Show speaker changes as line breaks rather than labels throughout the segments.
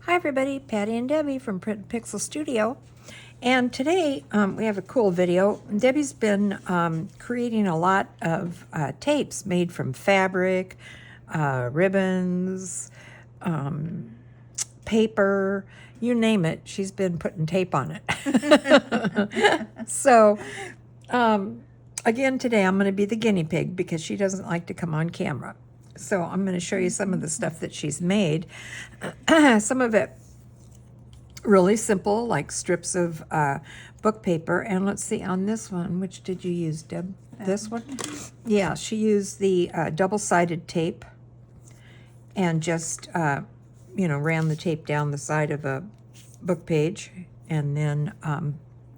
Hi everybody, Patty and Debbie from Print and Pixel Studio. And today we have a cool video. Debbie's been creating a lot of tapes made from fabric, ribbons, paper, you name it. She's been putting tape on it. So again today I'm going to be the guinea pig because she doesn't like to come on camera. So I'm going to show you some of the stuff that she's made. Some of it really simple, like strips of book paper. And let's see, on this one, which did you use, Deb? This one? Yeah, she used the double-sided tape and just, ran the tape down the side of a book page and then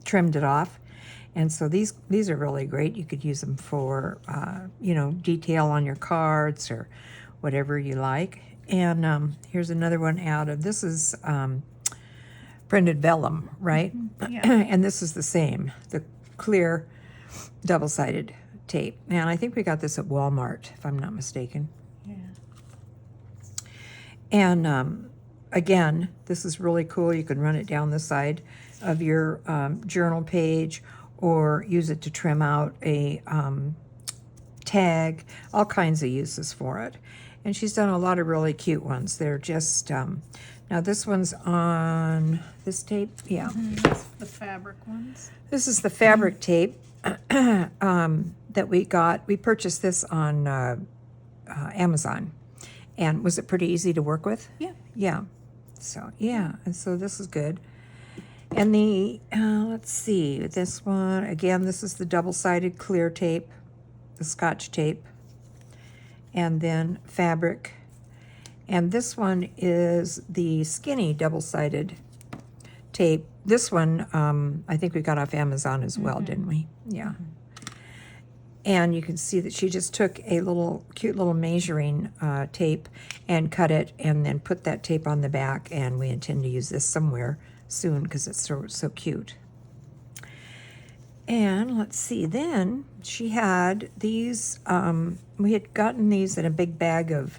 trimmed it off. And so these are really great. You could use them for, detail on your cards or whatever you like. And here's another one out of, this is printed vellum, right?
Mm-hmm. Yeah.
And this is the same, the clear double-sided tape. And I think we got this at Walmart, if I'm not mistaken.
Yeah.
And again, this is really cool. You can run it down the side of your journal page, or use it to trim out a tag, all kinds of uses for it. And she's done a lot of really cute ones. They're just, now this one's on this tape, yeah.
That's the fabric ones.
This is the fabric tape that we got. We purchased this on Amazon. And was it pretty easy to work with?
Yeah.
Yeah. So, yeah, and so this is good. And the, let's see, this one, again, this is the double-sided clear tape, the Scotch tape, and then fabric. And this one is the skinny double-sided tape. This one, I think we got off Amazon as well, didn't we? Yeah. And you can see that she just took a cute little measuring tape and cut it and then put that tape on the back, and we intend to use this somewhere soon because it's so cute. And let's see, then she had these, we had gotten these in a big bag of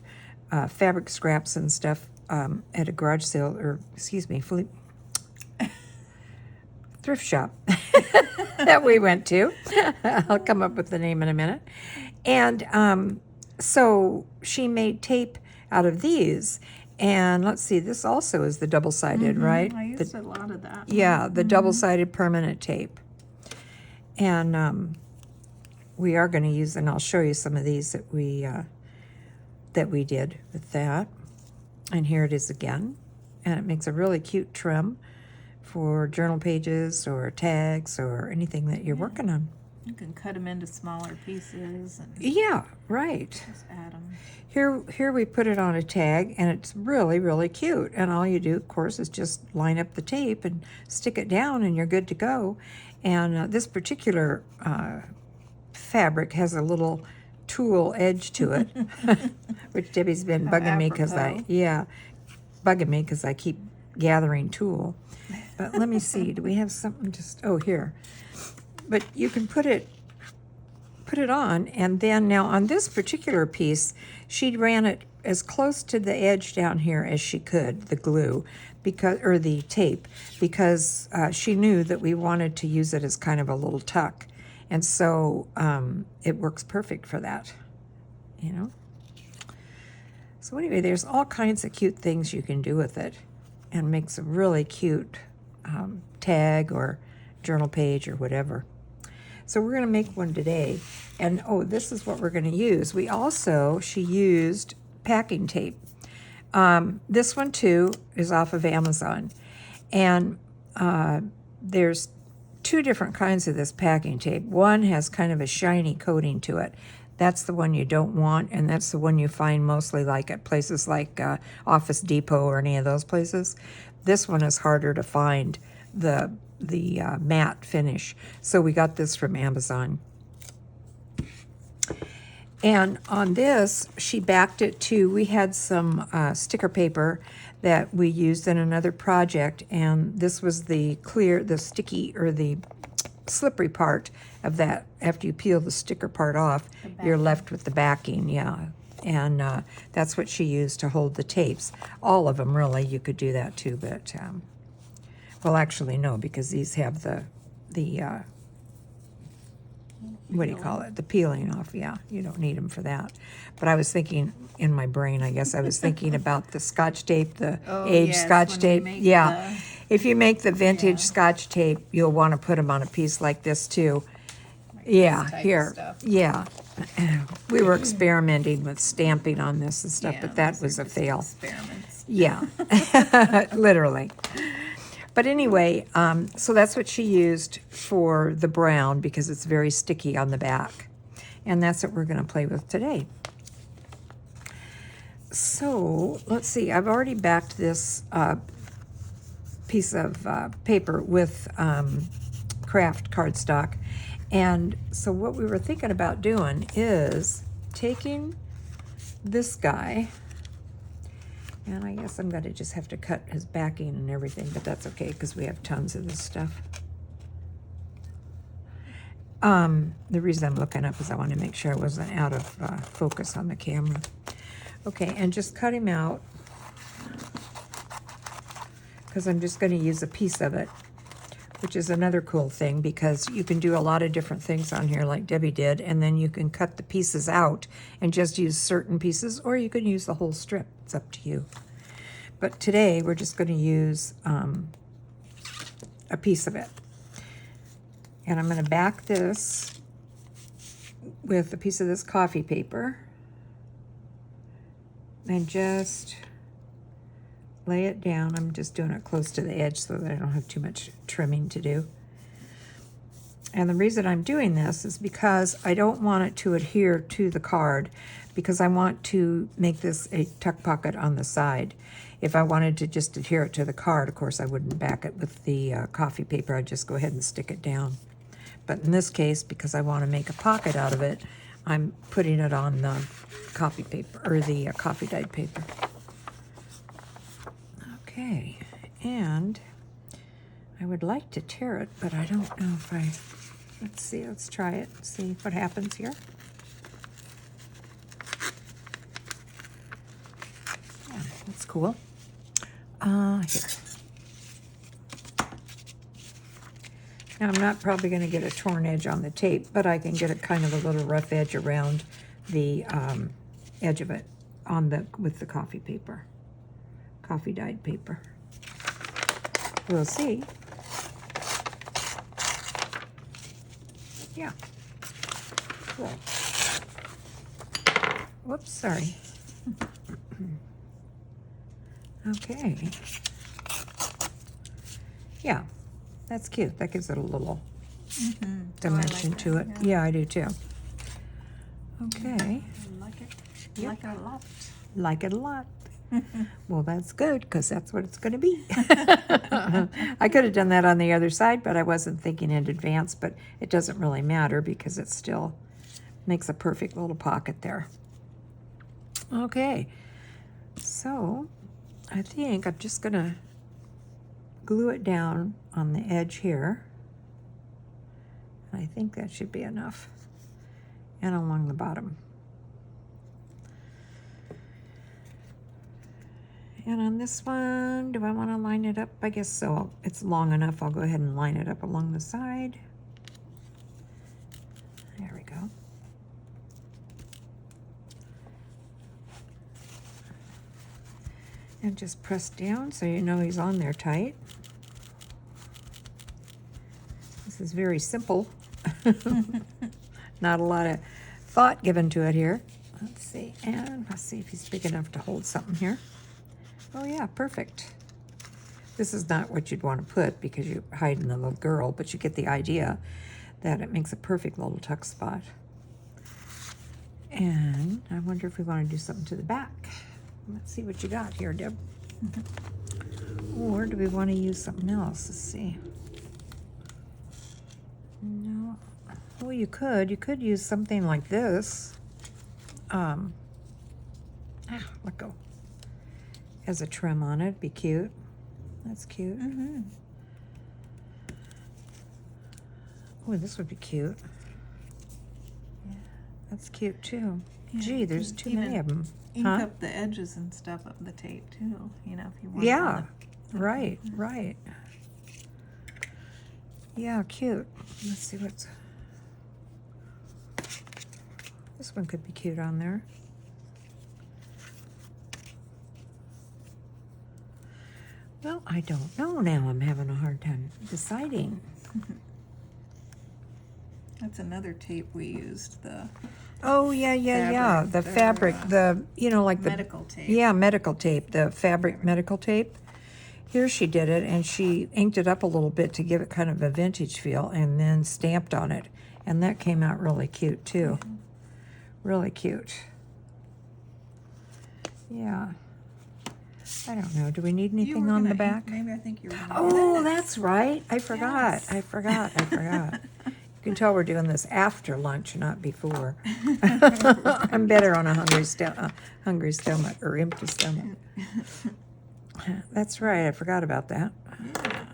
fabric scraps and stuff at a garage sale, or excuse me, thrift shop that we went to. I'll come up with the name in a minute. And so she made tape out of these. And let's see, this also is the double-sided, right?
I used a lot of that.
Yeah, the double-sided permanent tape. And we are going to use, and I'll show you some of these that we did with that. And here it is again. And it makes a really cute trim for journal pages or tags or anything that you're working on.
You can cut them into smaller pieces and
Yeah, right.
just add them.
Here we put it on a tag, and it's really, really cute. And all you do, of course, is just line up the tape and stick it down, and you're good to go. And this particular fabric has a little tool edge to it, which Debbie's been bugging me because I keep gathering tool. But let me see, do we have something here. But you can put it on, and then now on this particular piece, she ran it as close to the edge down here as she could, the glue, or the tape, because she knew that we wanted to use it as kind of a little tuck. And so it works perfect for that, you know. So anyway, there's all kinds of cute things you can do with it, and makes a really cute tag or journal page or whatever. So we're going to make one today. And this is what we're going to use. She used packing tape. This one too is off of Amazon. And there's two different kinds of this packing tape. One has kind of a shiny coating to it. That's the one you don't want, and that's the one you find mostly like at places like Office Depot or any of those places. This one is harder to find, the matte finish. So we got this from Amazon. And on this, she backed it to, we had some sticker paper that we used in another project, and this was the sticky, or the slippery part of that. After you peel the sticker part off, you're left with the backing, yeah. And that's what she used to hold the tapes. All of them, really. You could do that too, but, well, actually, no, because these have the what do you call it? The peeling off, yeah. You don't need them for that. But I was thinking, in my brain, I guess, I was thinking about the Scotch tape, the aged
yes,
Scotch
when we
tape.
make
Yeah. If you make the vintage
Yeah.
Scotch tape, you'll want to put them on a piece like this too.
like
Yeah,
this type of
here.
stuff.
Yeah. We were experimenting with stamping on this and stuff,
Yeah,
but that
those are
was a
just
fail.
Experiments.
Yeah, literally. But anyway, so that's what she used for the brown because it's very sticky on the back. And that's what we're going to play with today. So let's see, I've already backed this piece of paper with craft cardstock. And so what we were thinking about doing is taking this guy, and I guess I'm going to just have to cut his backing and everything, but that's okay because we have tons of this stuff. The reason I'm looking up is I want to make sure I wasn't out of focus on the camera. Okay, and just cut him out because I'm just going to use a piece of it, which is another cool thing because you can do a lot of different things on here like Debbie did, and then you can cut the pieces out and just use certain pieces, or you can use the whole strip. It's up to you. But today we're just going to use a piece of it. And I'm going to back this with a piece of this coffee paper and just lay it down. I'm just doing it close to the edge so that I don't have too much trimming to do. And the reason I'm doing this is because I don't want it to adhere to the card, because I want to make this a tuck pocket on the side. If I wanted to just adhere it to the card, of course I wouldn't back it with the coffee paper. I'd just go ahead and stick it down. But in this case, because I want to make a pocket out of it, I'm putting it on the coffee paper, or the coffee dyed paper. Okay, and I would like to tear it, but I don't know if I, let's see, let's try it, see what happens here. Yeah, that's cool. Here. Now I'm not probably going to get a torn edge on the tape, but I can get a kind of a little rough edge around the edge of it on the with the coffee paper, coffee dyed paper. We'll see. Yeah. Cool. Whoops, sorry. Okay. Yeah, that's cute. That gives it a little dimension to it. Yeah, I do too. Okay.
I like it.
Yep.
Like it a lot.
Like it a lot. Well, that's good, because that's what it's going to be. I could have done that on the other side, but I wasn't thinking in advance, but it doesn't really matter because it still makes a perfect little pocket there. Okay, so I think I'm just going to glue it down on the edge here. I think that should be enough. And along the bottom. And on this one, do I want to line it up? I guess so. It's long enough. I'll go ahead and line it up along the side. There we go. And just press down so you know he's on there tight. This is very simple. Not a lot of thought given to it here. Let's see, and let's see if he's big enough to hold something here. Oh yeah, perfect. This is not what you'd want to put because you're hiding the little girl, but you get the idea that it makes a perfect little tuck spot. And I wonder if we want to do something to the back. Let's see what you got here, Deb. Or do we want to use something else? Let's see. No. Well, you could use something like this. Let go. As a trim on it, be cute. That's cute. Oh, this would be cute. Yeah, that's cute too.
Yeah,
Gee,
you
there's
can
too many
even
of them.
ink
Huh?
up the edges and stuff of the tape too. You know, if you want.
Yeah, right, right. Yeah, cute. Let's see what's... This one could be cute on there. Well, I don't know now. I'm having a hard time deciding.
That's another tape we used. The
Oh, yeah, yeah. The fabric, the, you know, like the...
medical tape.
Yeah, medical tape, the fabric medical tape. Here she did it, and she inked it up a little bit to give it kind of a vintage feel, and then stamped on it. And that came out really cute, too. Really cute. Yeah. I don't know. Do we need anything on the back?
Maybe I think you were gonna
Oh,
do this.
that's right. I forgot.
Yes.
I forgot. You can tell we're doing this after lunch, not before. I'm better on a hungry stomach or empty stomach. That's right. I forgot about that.
Yeah.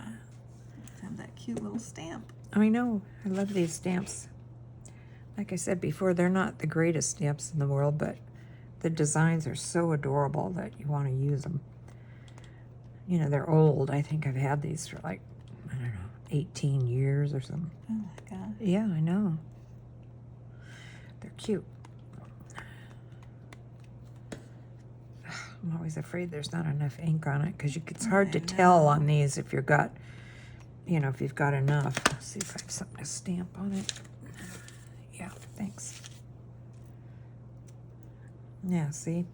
Have that cute little stamp.
I know. I love these stamps. Like I said before, they're not the greatest stamps in the world, but the designs are so adorable that you want to use them. You know, they're old. I think I've had these for like, I don't know, 18 years or something.
Oh my god.
Yeah, I know. They're cute. I'm always afraid there's not enough ink on it because it's hard to tell on these if you've got, you know, if you've got enough. Let's see if I have something to stamp on it. Yeah, thanks. Yeah, see?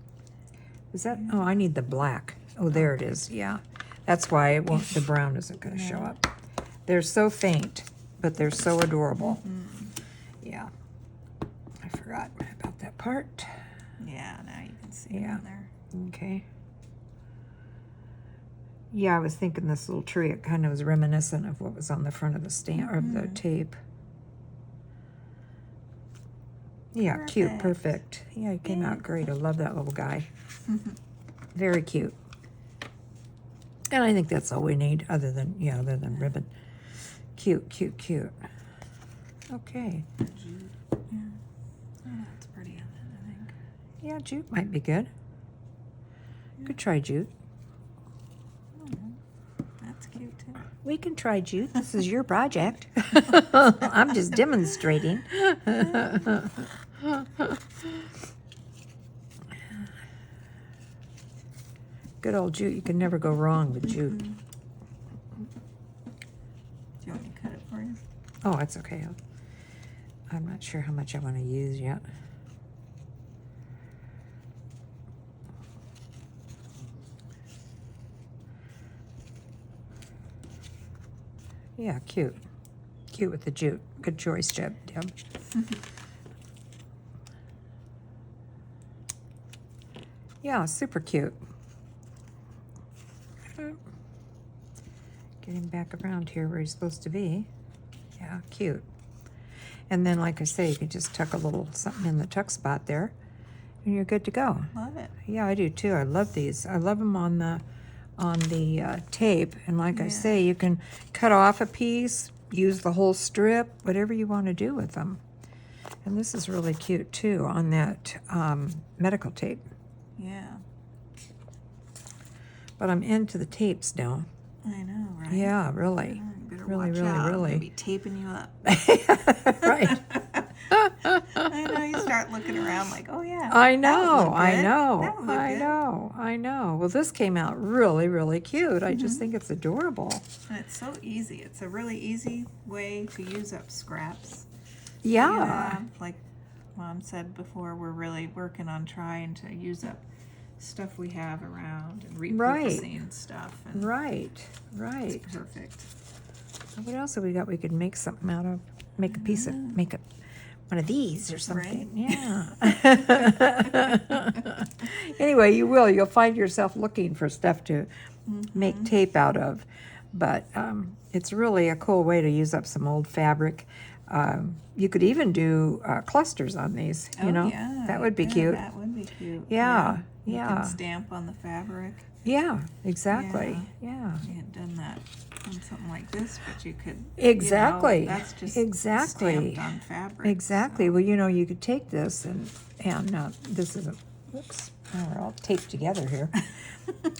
Is that, oh, I need the black. Oh, there it is, yeah. That's why it won't, the brown isn't gonna show up. They're so faint, but they're so adorable. Yeah. I forgot about that part.
Yeah, now you can see it
Yeah.
in there.
Okay. Yeah, I was thinking this little tree, it kind of was reminiscent of what was on the front of the stamp, or the tape. Yeah, cute, perfect. Yeah, it came out great. I love that little guy. Very cute. And I think that's all we need, other than ribbon. Cute, cute, cute. Okay.
Jute. Yeah. Oh, that's pretty on it, I think.
Yeah, jute might be good. Could try jute.
That's cute too.
We can try jute. This is your project. I'm just demonstrating. Good old jute. You can never go wrong with jute.
Do you want me to cut it for you?
Oh, that's okay. I'm not sure how much I want to use yet. Yeah, cute. Cute with the jute. Good choice, Deb. Yeah, super cute. Get him back around here where he's supposed to be. Yeah, cute. And then, like I say, you can just tuck a little something in the tuck spot there, and you're good to go.
Love it.
Yeah, I do too. I love these. I love them on the tape. And like I say, you can cut off a piece, use the whole strip, whatever you want to do with them. And this is really cute too on that medical tape.
Yeah.
But I'm into the tapes now.
I know, right?
Yeah, really.
Oh, you better
Really,
watch
really,
out. I'm
really.
gonna be taping you up.
Right.
I know, you start looking around like, oh yeah.
I
that would
know,
look
I
good.
know,
That would look
I
good.
know, I know. Well, this came out really, really cute. I just think it's adorable.
And it's so easy. It's a really easy way to use up scraps.
Yeah.
Like Mom said before, we're really working on trying to use up stuff we have around and repurposing stuff. And
Right, right.
it's perfect.
What else have we got we could make something out of? Make a piece of, make a, one of these or something. Yeah. Anyway, you'll find yourself looking for stuff to make tape out of. But it's really a cool way to use up some old fabric. You could even do clusters on these, you know?
Yeah,
That would be
you
cute.
That would be cute.
Yeah,
You
yeah.
can stamp on the fabric.
Yeah, exactly. Yeah.
You had done that on something like this, but you could
Exactly.
that's just
Exactly.
stamped on fabric.
Exactly.
so-
Well, you could take this and this isn't. Whoops. Oh, we're all taped together here.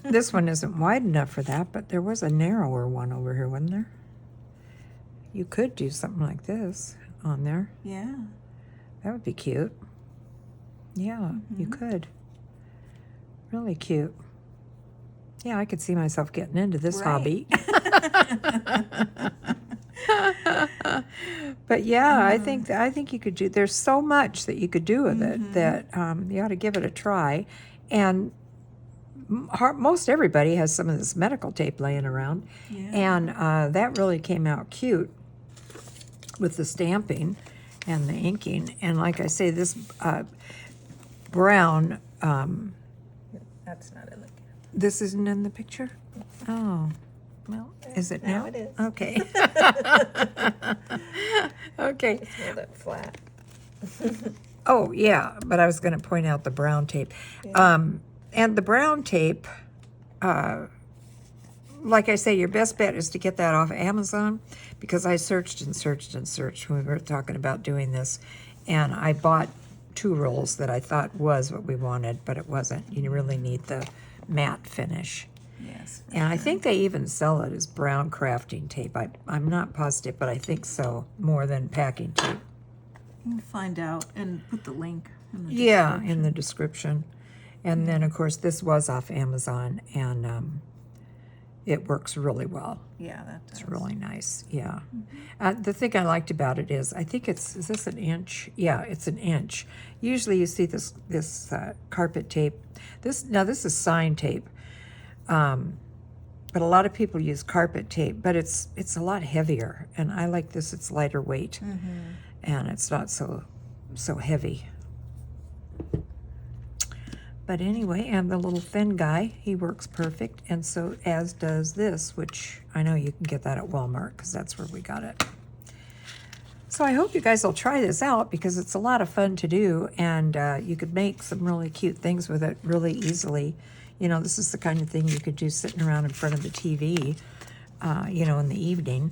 This one isn't wide enough for that, but there was a narrower one over here, wasn't there? You could do something like this on there.
Yeah.
That would be cute. Yeah, you could. Really cute. Yeah, I could see myself getting into this hobby. But yeah, I think you could do. There's so much that you could do with it that you ought to give it a try. And most everybody has some of this medical tape laying around, and that really came out cute with the stamping and the inking. And like I say, this brown.
That's not in the
This isn't in the picture? Oh, well, is it now?
Now it is.
Okay. Okay.
Just hold it flat.
Oh, yeah, but I was going to point out the brown tape. And the brown tape, like I say, your best bet is to get that off Amazon, because I searched and searched and searched when we were talking about doing this, and I bought 2 rolls that I thought was what we wanted, but it wasn't. You really need the matte finish.
Yes.
And I think they even sell it as brown crafting tape. I'm not positive, but I think so, more than packing tape.
You can find out and put the link in the
Yeah, in the description. And then, of course, this was off Amazon, and it works really well.
Yeah, that does.
It's really nice, yeah. The thing I liked about it is, I think is this an inch? Yeah, it's an inch. Usually you see this carpet tape. This is sign tape. But a lot of people use carpet tape, but it's a lot heavier, and I like this. It's lighter weight, and it's not so heavy. But anyway, and the little thin guy, he works perfect, and so as does this, which I know you can get that at Walmart, because that's where we got it. So I hope you guys will try this out, because it's a lot of fun to do, and you could make some really cute things with it really easily. You know, this is the kind of thing you could do sitting around in front of the TV, you know, in the evening,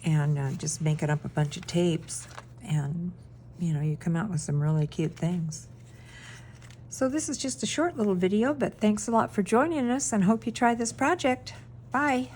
and just making up a bunch of tapes, and, you know, you come out with some really cute things. So this is just a short little video, but thanks a lot for joining us, and hope you try this project. Bye.